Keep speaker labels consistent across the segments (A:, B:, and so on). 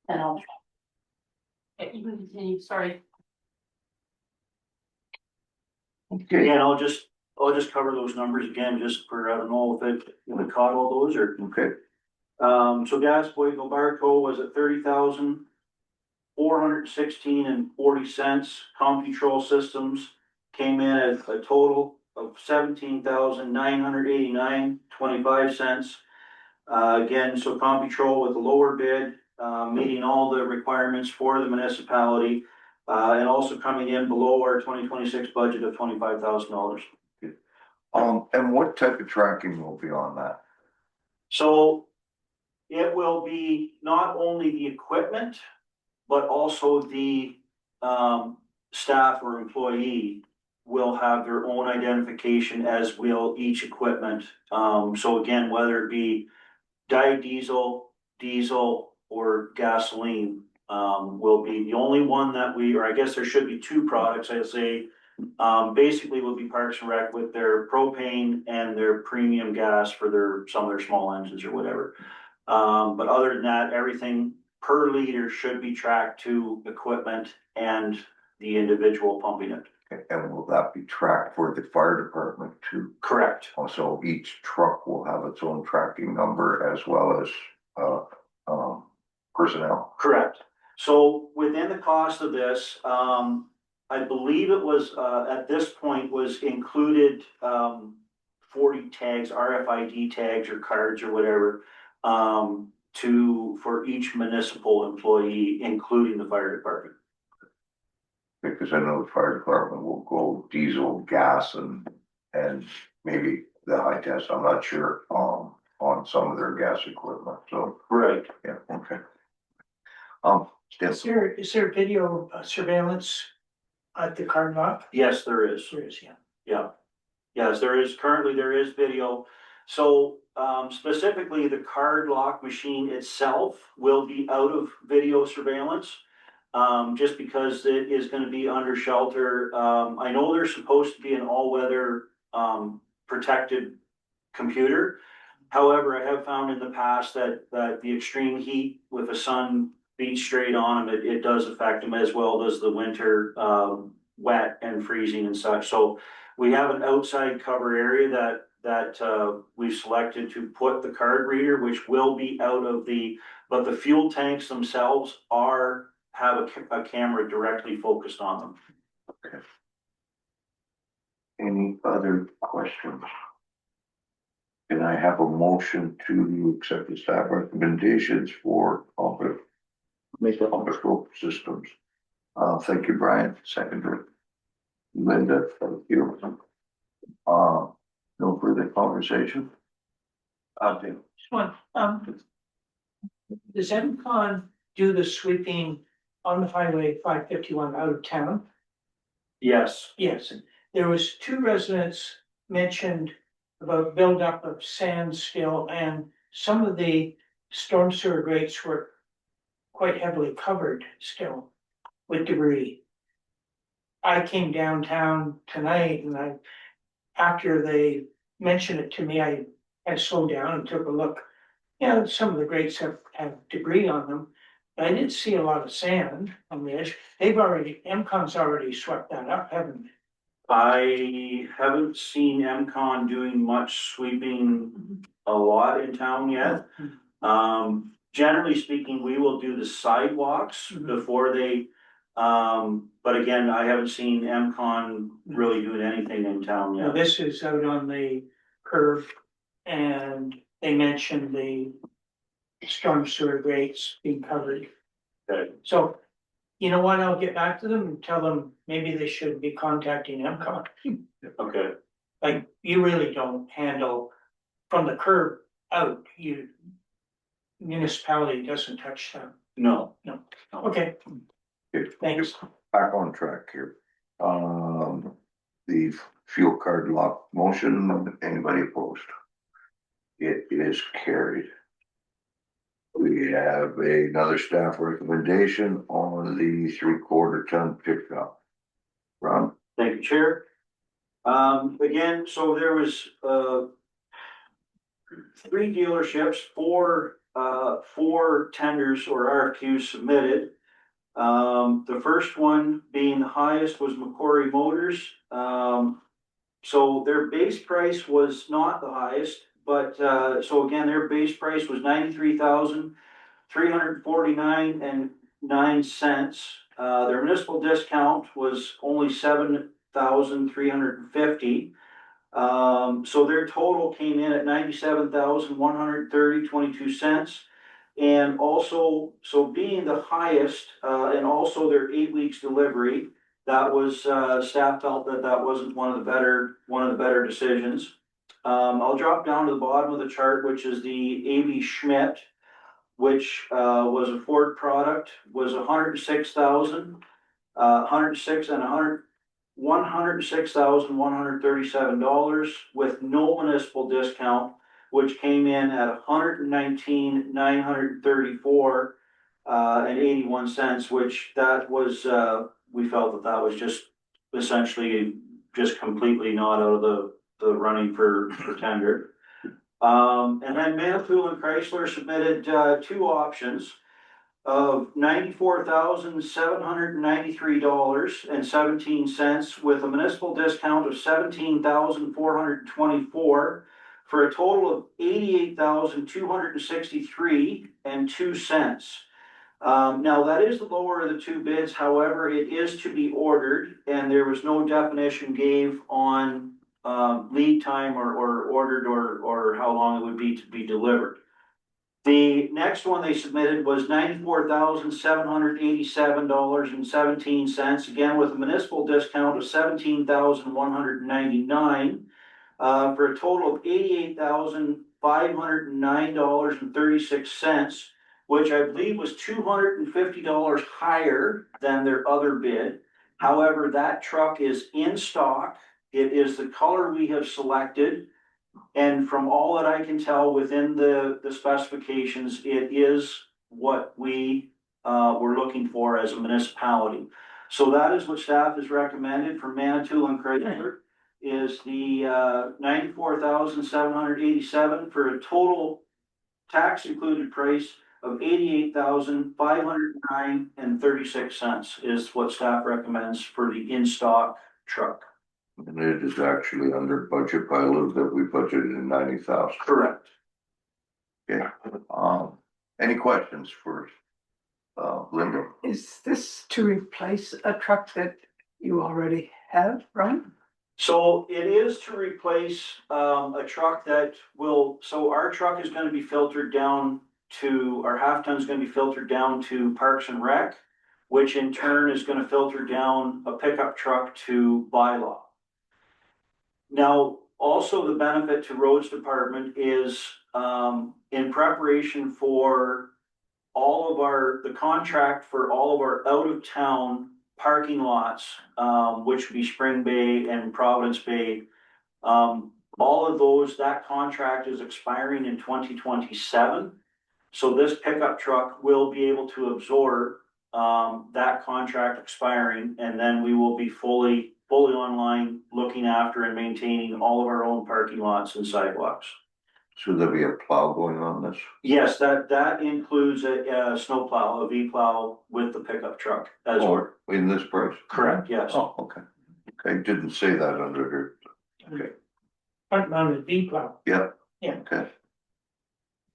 A: And I'll. You can continue, sorry.
B: Okay,
C: And I'll just cover those numbers again, just for, I don't know if it caught all those or.
B: okay,
C: So gas Boyko Barco was at 30,416.40. ComPetrol Systems came in at a total of 17,989.25. Again, so ComPetrol with the lower bid, meeting all the requirements for the municipality, and also coming in below our 2026 budget of $25,000.
B: and what type of tracking will be on that?
C: So it will be not only the equipment, but also the staff or employee will have their own identification, as will each equipment. So again, whether it be diesel, or gasoline, will be the only one that or I guess there should be two products, I'd say. Basically will be Parks and Rec with their propane and their premium gas for some of their small engines or whatever. But other than that, everything per liter should be tracked to equipment and the individual pumping it.
B: And will that be tracked for the fire department too?
C: Correct.
B: Also, each truck will have its own tracking number as well as, personnel.
C: Correct. So within the cost of this, I believe it was, at this point was included, 40 tags, RFID tags or cards or whatever, for each municipal employee, including the fire department.
B: Because I know the fire department will go diesel, gas and maybe the high test, I'm not sure, on some of their gas equipment, so,
C: Right.
B: yeah, okay.
D: Is there video surveillance at the card lot?
C: Yes, there is.
D: There is, yeah.
C: Yeah. Yes, there is video. So specifically, the card lock machine itself will be out of video surveillance. Just because it is going to be under shelter. I know there's supposed to be an all-weather protected computer. However, I have found in the past that the extreme heat with the sun beat straight on them, it does affect them, as well as the winter wet and freezing and such. So we have an outside cover area that we've selected to put the card reader, which will be out of but the fuel tanks themselves have a camera directly focused on them.
B: Okay. Any other questions? Can I have a motion to accept the staff recommendations for Control Systems? Thank you, Brian. Seconder. Linda, thank you. No further conversation?
D: Just one, does MCON do the sweeping on the highway 551 out of town?
C: Yes.
D: Yes, there was two residents mentioned about buildup of sand still, and some of the storm sewer grates were quite heavily covered still with debris. I came downtown tonight and after they mentioned it to me, I slowed down and took a look. Yeah, some of the grates have debris on them. I didn't see a lot of sand on the edge. MCON's already swept that up, haven't they?
C: I haven't seen MCON doing much sweeping a lot in town yet. Generally speaking, we will do the sidewalks before they, but again, I haven't seen MCON really doing anything in town
D: Now,
C: yet.
D: this is out on the curve, and they mentioned the storm sewer grates being covered.
C: Okay.
D: So, you know what, I'll get back to them and tell them maybe they should be contacting MCON.
C: Okay.
D: Like, you really don't handle from the curb out, municipality doesn't touch them.
C: No.
D: Okay, thanks.
B: Back on track here. The fuel card lock motion, anybody opposed? It is carried. We have another staff recommendation on the 3/4 ton pickup. Ron?
C: Thank you, Chair. Again, so there was 3 dealerships, 4 4 tenders or RFQs submitted. The first one being the highest was Macquarie Motors. So their base price was not the highest, but, so again, their base price was 93,349.09. Their municipal discount was only 7,350. So their total came in at 97,130.22. And also, so being the highest, and also their 8 weeks delivery, that was, staff felt that that wasn't one of the better decisions. I'll drop down to the bottom of the chart, which is the AB Schmidt, which, was a Ford product, was 106,000, 106 and $106,137 with no municipal discount, which came in at $119,934.81, which that was, we felt that was just essentially just completely not out of the running for tender. And then Manitoulin Chrysler submitted 2 options of $94,793.17 with a municipal discount of $17,424 for a total of $88,263.02. Now that is the lower of the 2 bids, however, it is to be ordered, and there was no definition gave on lead time or ordered or how long it would be to be delivered. The next one they submitted was $94,787.17, again with a municipal discount of $17,199, for a total of $88,509.36, which I believe was $250 higher than their other bid. However, that truck is in stock. It is the color we have selected. And from all that I can tell within the specifications, it is what we were looking for as a municipality. So that is what staff has recommended for Manitoulin Chrysler, is the $94,787 for a total tax included price of $88,509.36 is what staff recommends for the in-stock truck.
B: And it is actually under budget by a little bit. We budgeted in 90,000.
C: Correct.
B: Yeah. Any questions for Linda?
E: Is this to replace a truck that you already have, Brian?
C: So it is to replace a truck that will, so our truck is gonna be filtered down to, our half ton is gonna be filtered down to Parks and Rec, which in turn is gonna filter down a pickup truck to bylaw. Now, also the benefit to roads department is in preparation for all of the contract for all of our out of town parking lots, which would be Spring Bay and Providence Bay. All of those, that contract is expiring in 2027. So this pickup truck will be able to absorb that contract expiring, and then we will be fully online looking after and maintaining all of our own parking lots and sidewalks.
B: Should there be a plow going on this?
C: Yes, that includes a snow plow, a V plow with the pickup truck as well.
B: In this price?
C: Correct, yes.
B: Oh, okay. Okay, didn't say that under here. Okay,
D: Front mounted V plow.
B: yeah.
D: Yeah.
B: Okay.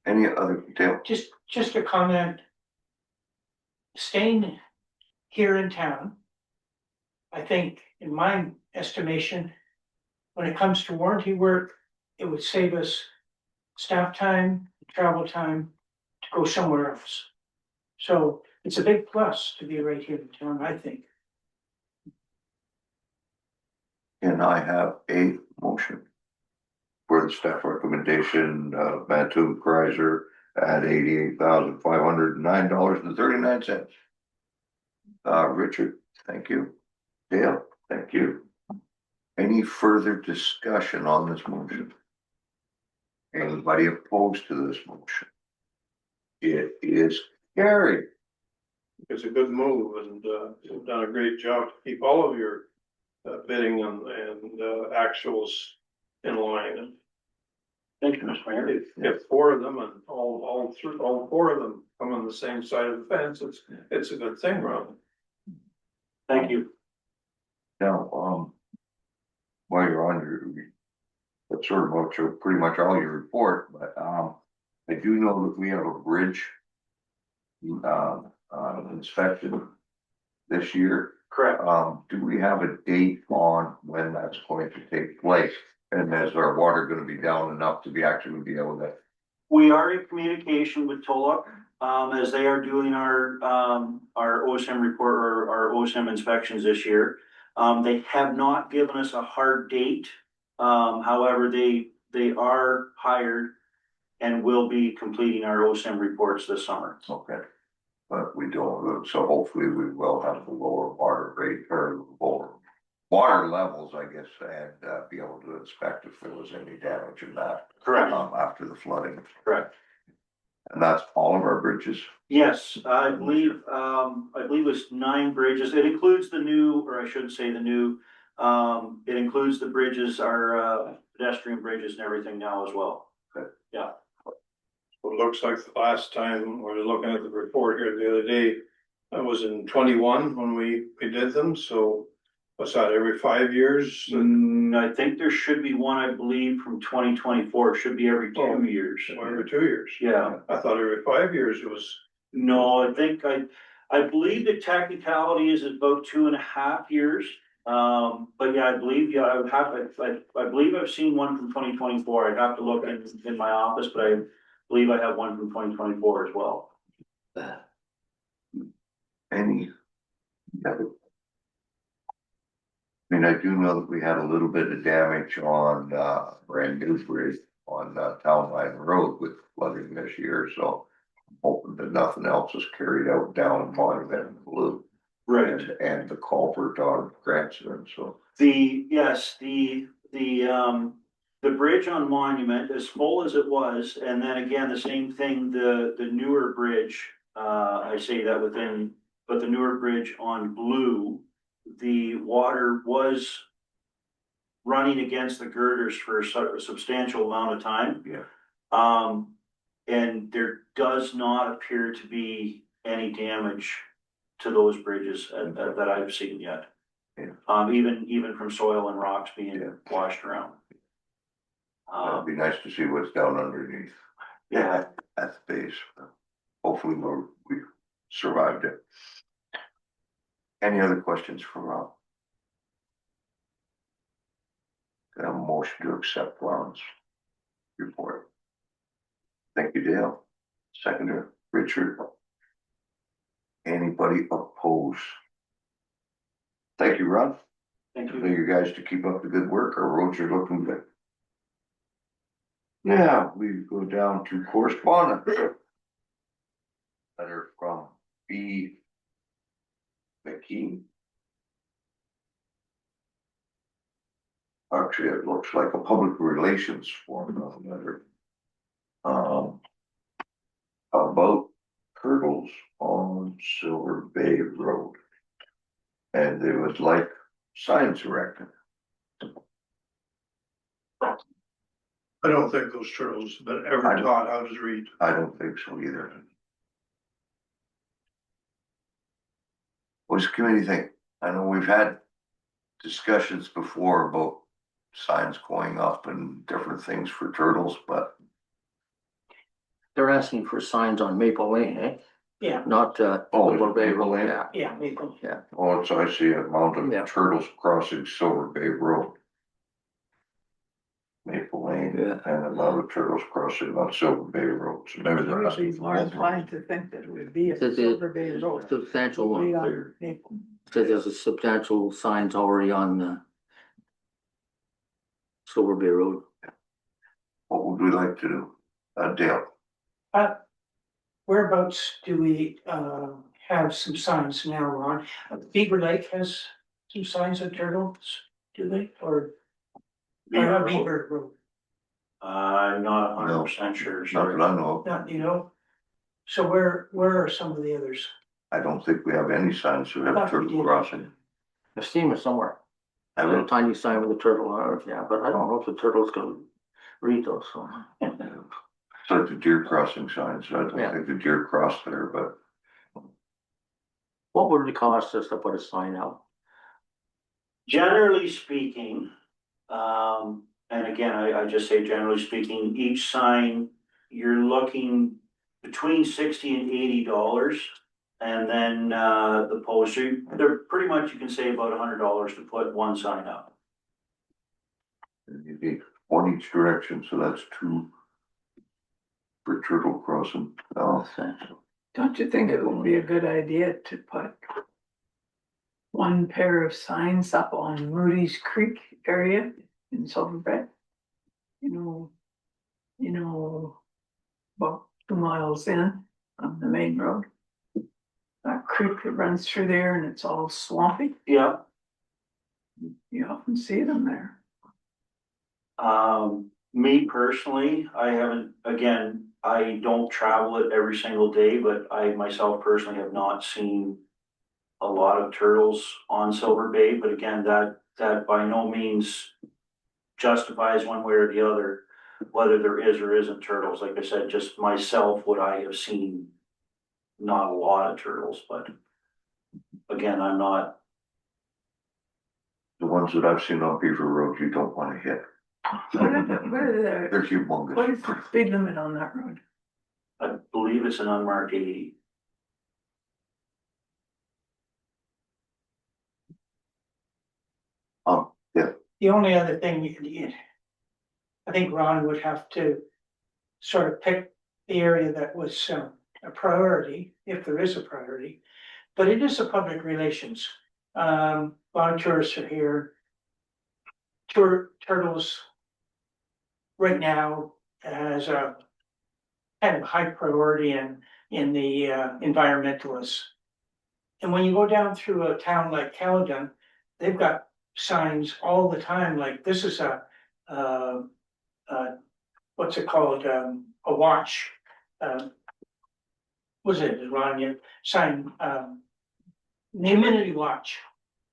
B: Any other detail?
D: Just a comment. Staying here in town, I think, in my estimation, when it comes to warranty work, it would save us staff time, travel time to go somewhere else. So it's a big plus to be right here in town, I think.
B: And I have a motion for the staff recommendation, Manitoulin Chrysler at $88,509.39. Richard, thank you. Dale, thank you. Any further discussion on this motion? Anybody opposed to this motion? It is carried.
F: It's a good move, and you've done a great job to keep all of your bidding and actuals in line.
C: Thank you, Mr. Mayor.
F: If four of them and all four of them come on the same side of the fence, it's a good thing, Rob.
C: Thank you.
B: Now, while you're on that's sort of about your, pretty much all your report, but, I do know that we have a bridge inspection this year.
C: Correct.
B: Do we have a date on when that's going to take place? And is our water gonna be down enough to be actually be able to?
C: We are in communication with Tulloch, as they are doing our OSM report or our OSM inspections this year. They have not given us a hard date. However, they are hired and will be completing our OSM reports this summer.
B: Okay. But we don't, so hopefully we will have the lower water rate or lower water levels, I guess, and be able to inspect if there was any damage in that.
C: Correct.
B: After the flooding.
C: Correct.
B: And that's all of our bridges?
C: Yes, I believe it's 9 bridges. It includes the new, or I shouldn't say the new, it includes the bridges, our pedestrian bridges and everything now as well.
B: Okay.
C: Yeah.
F: It looks like the last time, we were looking at the report here the other day, that was in 21 when we did them, so what's that, every 5 years?
C: I think there should be one, I believe, from 2024. It should be every 2 years.
F: Every 2 years.
C: Yeah.
F: I thought every 5 years it was.
C: No, I believe the technicality is about 2.5 years. But yeah, I believe, I believe I've seen one from 2024. I'd have to look in my office, but I believe I have one from 2024 as well.
B: Any? I mean, I do know that we had a little bit of damage on, brand new bridge on, Town Line Road with flooding this year, so I'm hoping that nothing else is carried out down Monument and Blue.
C: Right.
B: And the culvert on Cranston, so.
C: The bridge on Monument, as full as it was, and then again, the same thing, the newer bridge, I say that within, but the newer bridge on Blue, the water was running against the girders for a substantial amount of time.
B: Yeah.
C: And there does not appear to be any damage to those bridges that I've seen yet.
B: Yeah.
C: Even from soil and rocks being washed around.
B: It'd be nice to see what's down underneath.
C: Yeah.
B: At the base. Hopefully we survived it. Any other questions for Rob? Got a motion to accept Ron's report. Thank you, Dale. Seconder, Richard. Anybody opposed? Thank you, Ron.
C: Thank
B: Thank
C: you.
B: you guys to keep up the good work. Our roads are looking good. Now, we go down to correspondence. Letter from B. McKean. Actually, it looks like a public relations form of letter. About turtles on Silver Bay Road. And they would like signs erected.
F: I don't think those turtles have been ever taught how to read.
B: I don't think so either. What does the committee think? I know we've had discussions before about signs going up and different things for turtles, but
G: They're asking for signs on Maple Lane, eh?
D: Yeah,
G: Not, Silver Bay
B: Maple
G: Road,
B: Lane?
G: yeah.
D: yeah, Maple.
B: oh, it's, I see a mountain
G: Yeah.
B: of turtles crossing Silver Bay Road. Maple Lane
G: Yeah.
B: and a lot of turtles crossing on Silver Bay Road. So maybe
E: I
B: they're
E: would
B: asking
E: be
B: for
E: more
B: both.
E: inclined to think that it would be a
G: Says it-
E: Silver Bay Road.
G: Substantial
E: Be
G: one,
E: on Maple.
G: says there's a substantial signs already on the Silver Bay Road.
B: What would we like to do? Dale?
D: Whereabouts do we have some signs now, Ron? Beaver Lake has some signs of turtles, do they, or?
C: Beaver
D: Beaver Road,
C: I'm not 100% sure,
B: Not
C: sorry.
B: that I know of.
D: not, you know? So where are some of the others?
B: I don't think we have any signs that have
D: Thought we
B: turtle
D: did.
B: crossing.
G: I've seen it somewhere. A
B: I
G: little
B: don't,
G: tiny sign with a turtle on it, yeah, but I don't know if the turtle's gonna, read those, so.
B: It's like the deer crossing signs, I don't
G: Yeah.
B: think the deer cross there, but
G: What would it cost us to put a sign out?
C: Generally speaking, and again, I just say generally speaking, each sign, you're looking between $60 and $80. And then, the poster, they're pretty much, you can say about $100 to put one sign up.
B: you need one each direction, so that's two for turtle crossing.
E: Don't you think it would be a good idea to put one pair of signs up on Moody's Creek area in Silver Bay? You know, about 2 miles in on the main road. That creek that runs through there and it's all swampy,
C: Yeah.
E: you often see them there.
C: Me personally, I haven't, again, I don't travel it every single day, but I myself personally have not seen a lot of turtles on Silver Bay, but again, that by no means justifies one way or the other, whether there is or isn't turtles. Like I said, just myself, what I have seen, not a lot of turtles, but again, I'm not.
B: The ones that I've seen on Beaver Road, you don't wanna hit,
E: What
B: they're humongous.
E: is the speed limit on that road?
C: I believe it's an unmarked 80.
B: Yeah,
D: The only other thing I think Ron would have to sort of pick the area that was a priority, if there is a priority. But it is a public relations. A lot of tourists are here. Turtles right now has a kind of high priority in the environmentalists. And when you go down through a town like Caledon, they've got signs all the time, like this is what's it called, a watch. Was it, Ron, your sign, community watch.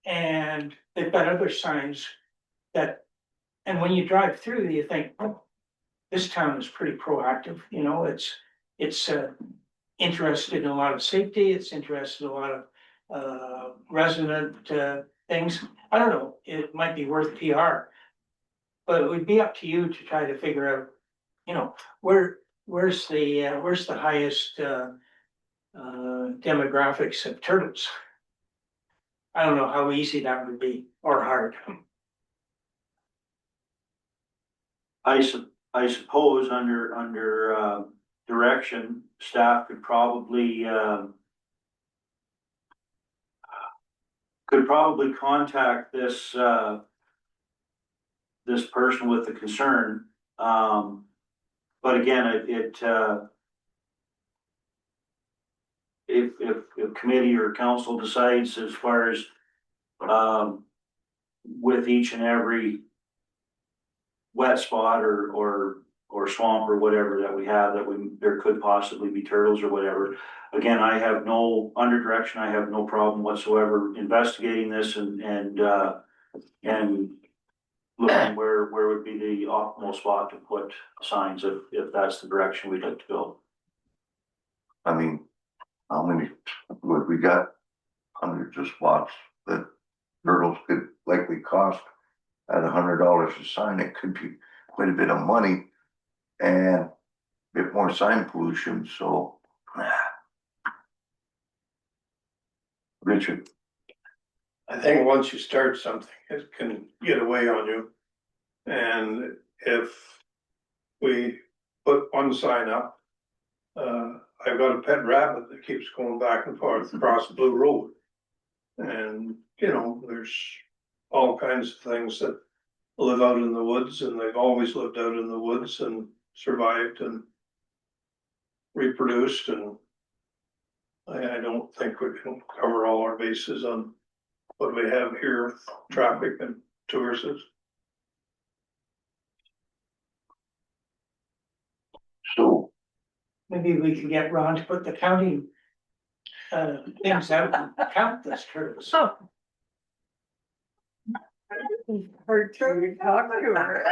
D: And they've got other signs that, and when you drive through, you think, oh, this town is pretty proactive, it's interested in a lot of safety, it's interested in a lot of resident things. I don't know, it might be worth PR. But it would be up to you to try to figure out, where's the highest demographics of turtles. I don't know how easy that would be, or hard.
C: I suppose under direction, staff could probably contact this this person with the concern. But again, if committee or council decides as far as with each and every wet spot or swamp or whatever that we have, there could possibly be turtles or whatever. Again, I have no, under direction, I have no problem whatsoever investigating this and looking where would be the optimal spot to put signs if that's the direction we'd like to go.
B: I mean, how many, we got hundreds of spots that turtles could likely cost at $100 a sign. It could be quite a bit of money and a bit more sign pollution, so. Richard,
F: I think once you start something, it can get away on you. And if we put one sign up, I've got a pet rabbit that keeps going back and forth across Blue Road. And, there's all kinds of things that live out in the woods, and they've always lived out in the woods and survived and reproduced, and I don't think we can cover all our bases on what we have here with traffic and tourists.
B: so
D: Maybe we could get Ron to put the counting things out and count this turtles.
E: Oh. Hard to talk to her.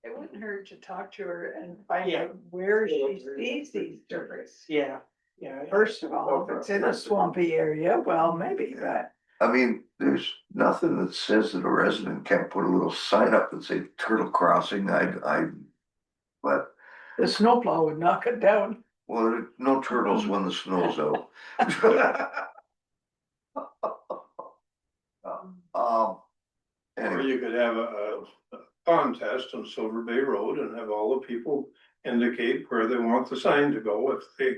E: It wouldn't hurt to talk to her and find out where she sees these differences.
D: Yeah, yeah.
E: First of all, if it's in a swampy area, well, maybe, but
B: I mean, there's nothing that says that a resident can't put a little sign up that say turtle crossing, but,
E: the snowplow would knock it down.
B: well, there are no turtles when the snow's out.
F: Or
B: Anyway,
F: you could have a contest on Silver Bay Road and have all the people indicate where they want the sign to go if they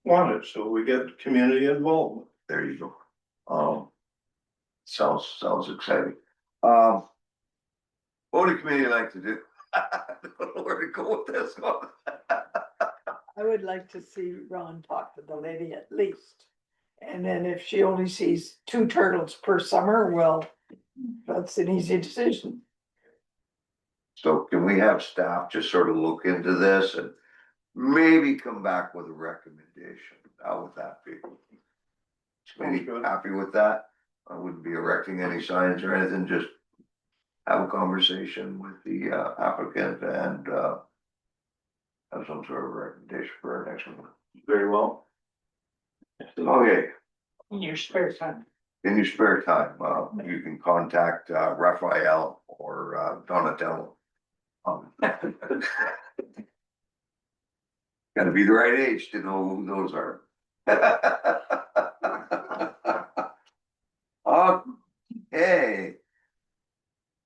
F: want it, so we get community involvement.
B: there you go. Sounds exciting. What would the committee like to do? I don't know where to go with this one.
E: I would like to see Ron talk to the lady at least. And then if she only sees 2 turtles per summer, well, that's an easy decision.
B: So can we have staff just sort of look into this and maybe come back with a recommendation? How would that be? Committee
F: good.
B: happy with that? I wouldn't be erecting any signs or anything, just have a conversation with the applicant and have some sort of recommendation for our next one.
C: Very well.
B: Okay,
D: In your spare time.
B: in your spare time, you can contact Raphael or Donatello. Gotta be the right age to know who those are. Okay.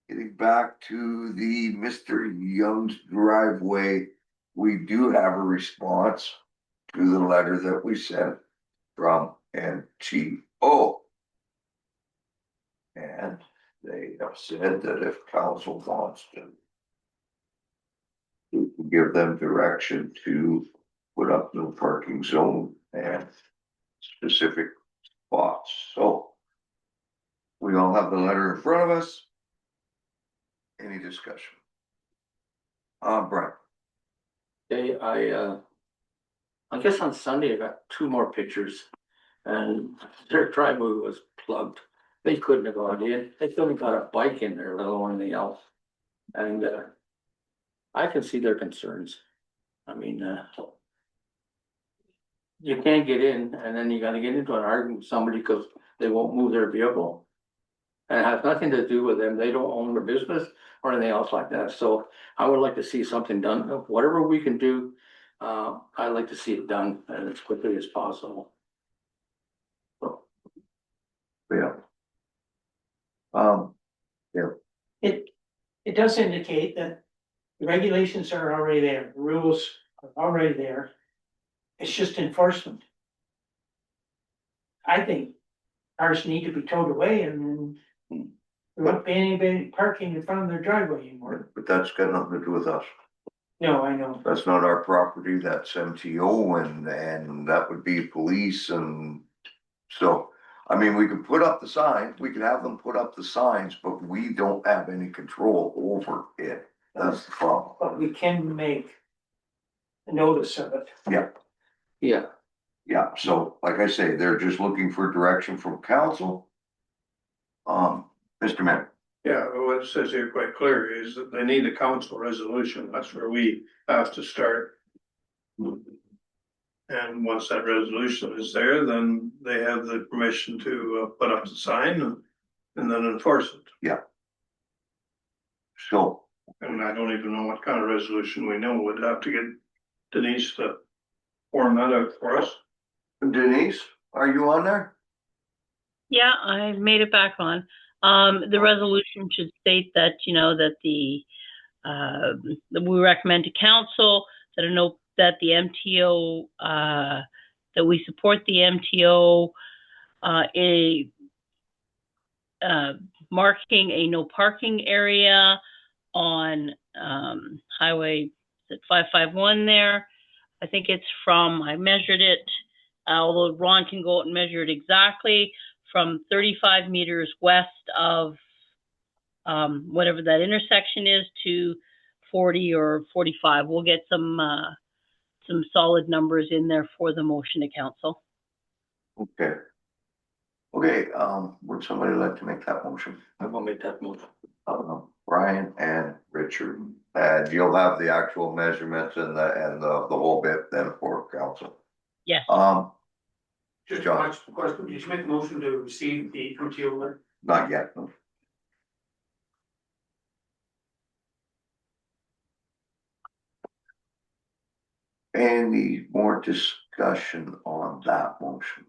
B: Getting back to the Mr. Young's driveway, we do have a response to the letter that we sent from MTO. And they have said that if council wants to, we can give them direction to put up no parking zone and specific spots. So we all have the letter in front of us. Any discussion? Brian,
G: Okay, I guess on Sunday I got 2 more pictures and their driveway was plugged. They couldn't have gone in. They still haven't got a bike in there, let alone anything else. And I can see their concerns. I mean, you can't get in and then you gotta get into an argument with somebody because they won't move their vehicle. And it has nothing to do with them. They don't own their business or anything else like that. So I would like to see something done. Whatever we can do, I'd like to see it done as quickly as possible. So,
B: yeah.
D: It does indicate that the regulations are already there, the rules are already there. It's just enforcement. I think cars need to be towed away and then there won't be anybody parking in front of their driveway anymore.
B: But that's got nothing to do with us.
D: No, I know.
B: That's not our property, that's MTO and that would be police and so. I mean, we could put up the sign, we could have them put up the signs, but we don't have any control over it. That's the problem.
D: But we can make a notice of it.
G: yeah,
B: Yeah, so like I say, they're just looking for direction from council. Mr. Mayor,
F: Yeah, what it says here quite clear is that they need a council resolution, that's where we have to start. And once that resolution is there, then they have the permission to put up the sign and then enforce it.
B: so
F: And I don't even know what kind of resolution we know, we'd have to get Denise to form that out for us.
B: Denise, are you on there?
H: Yeah, I made it back on. The resolution should state that, you know, that that we recommend to council that the MTO, that we support the MTO, marking a no parking area on, highway, is it 551 there? I think it's I measured it, although Ron can go out and measure it exactly, from 35 meters west of whatever that intersection is to 40 or 45. We'll get some solid numbers in there for the motion to council.
B: Okay. Okay, would somebody like to make that motion?
G: I will make that move.
B: Brian and Richard, And you'll have the actual measurements and the whole bit then for council.
H: Yes.
A: Just
B: John.
A: a question, did you make the motion to receive the MTO letter?
B: Not yet, no. Any more discussion on that motion?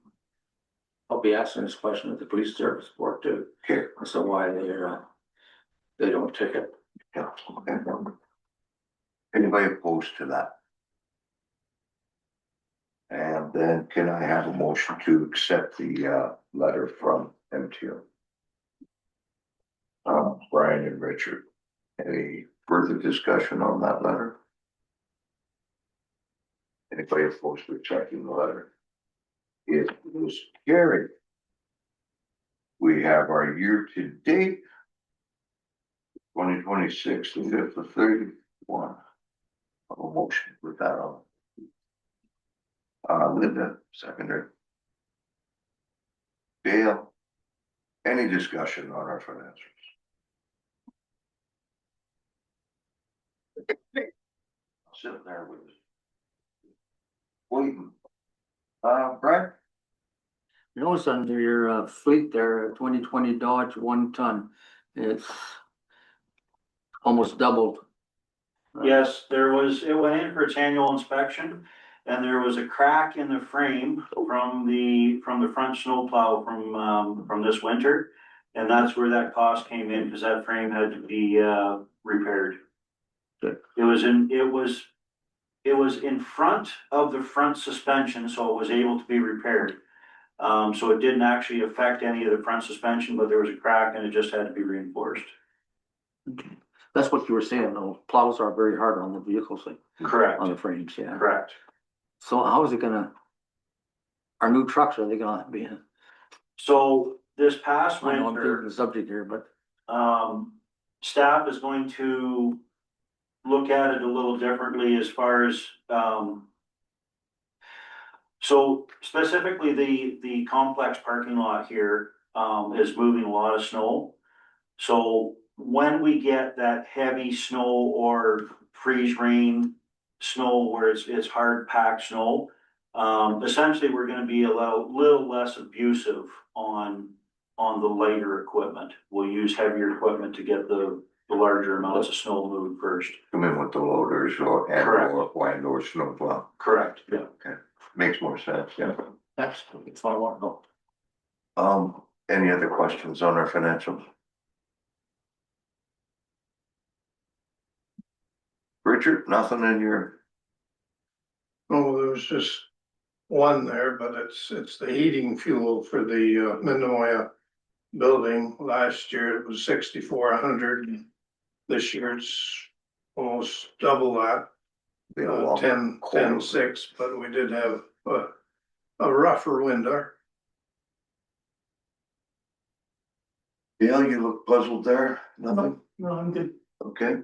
G: I'll be asking this question at the police service board too,
B: Okay.
G: so why they don't take it.
B: Yeah, okay. Anybody opposed to that? And then can I have a motion to accept the letter from MTO? Brian and Richard, any further discussion on that letter? Anybody opposed to accepting the letter? It was carried. We have our year-to-date 2026, the 5th of 31. A motion with that on. Linda, secondary. Dale, any discussion on our financials? Sitting there with us. Waiting. Brian?
G: Notice under your fleet there, 2020 Dodge 1 ton, it's almost doubled.
C: Yes, it went in for its annual inspection, and there was a crack in the frame from the front snowplow from this winter. And that's where that cost came in, because that frame had to be repaired.
G: Good.
C: It was in front of the front suspension, so it was able to be repaired. So it didn't actually affect any of the front suspension, but there was a crack and it just had to be reinforced.
G: Okay. That's what you were saying, though, plows are very hard on the vehicles, like,
C: Correct,
G: on the frames, yeah.
C: correct.
G: So how is it gonna, our new trucks, are they gonna be in?
C: So this past
G: I know I'm
C: winter,
G: doing the subject here, but
C: staff is going to look at it a little differently as far as, so specifically the complex parking lot here, is moving a lot of snow. So when we get that heavy snow or freeze rain snow where it's hard packed snow, essentially we're gonna be a little less abusive on the lighter equipment. We'll use heavier equipment to get the larger amounts of snow moved first.
B: Come in with the loaders
C: Correct.
B: or snowplow.
C: Correct, yeah.
B: Okay, makes more sense, yeah.
G: that's what I want to know.
B: Any other questions on our financials? Richard, nothing in your,
F: Oh, there was just one there, but it's the heating fuel for the Minoya building. Last year it was 6,400. This year it's almost double that,
B: been a long
F: 10,600, but we did have a rougher winter.
B: Dale, you look puzzled there, nothing?
D: No, I'm good.
B: Okay.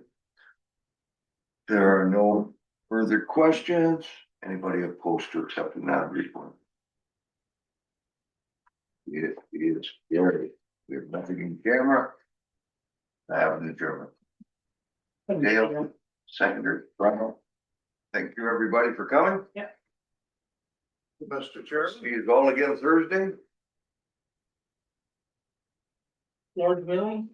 B: There are no further questions. Anybody opposed to accepting that report? It is carried. We have nothing in camera. I have an adjournment. Dale, seconder, Ronald. Thank you, everybody, for coming.
F: Mr. Chair.
B: See you all again Thursday.
D: Lord willing.